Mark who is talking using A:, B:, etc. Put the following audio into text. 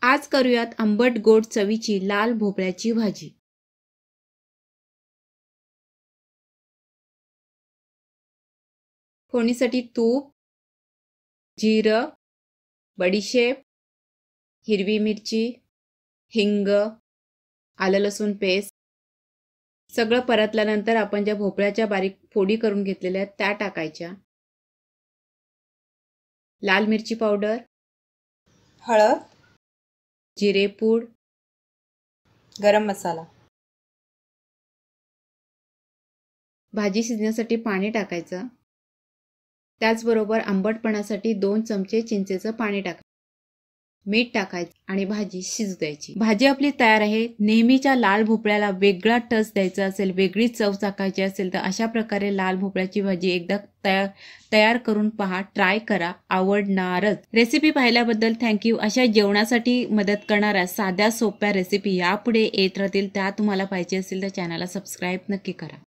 A: आज करूयात आंबट गोड चवीची लाल भोपळ्याची भाजी। फोडणीसाठी तूप, जिरं, बडीशेप, हिरवी मिरची, हिंग, आलं लसूण पेस्ट सगळं परतल्यानंतर आपण ज्या भोपळ्याच्या बारीक फोडी करून घेतलेल्या आहेत त्या टाकायच्या। लाल मिरची पावडर,
B: हळद,
A: जिरेपूड,
B: गरम मसाला,
A: भाजी शिजण्यासाठी पाणी टाकायचं। त्याचबरोबर आंबटपणासाठी 2 चमचे चिंचेचं पाणी टाकायचं, मीठ टाकायचं आणि भाजी शिजू द्यायची। भाजी आपली तयार आहे। नेहमीच्या लाल भोपळ्याला वेगळा टच द्यायचा असेल, वेगळी चव चाकायची असेल तर अशा प्रकारे लाल भोपळ्याची भाजी एकदा तयार करून पहा, ट्राय करा, आवडणारच। रेसिपी पाहिल्याबद्दल थँक्यू। अशा जेवणासाठी मदत करणाऱ्या साध्या सोप्या रेसिपी यापुढे येत राहतील। त्या तुम्हाला पाहिजे असेल तर चॅनलला सबस्क्राईब नक्की करा।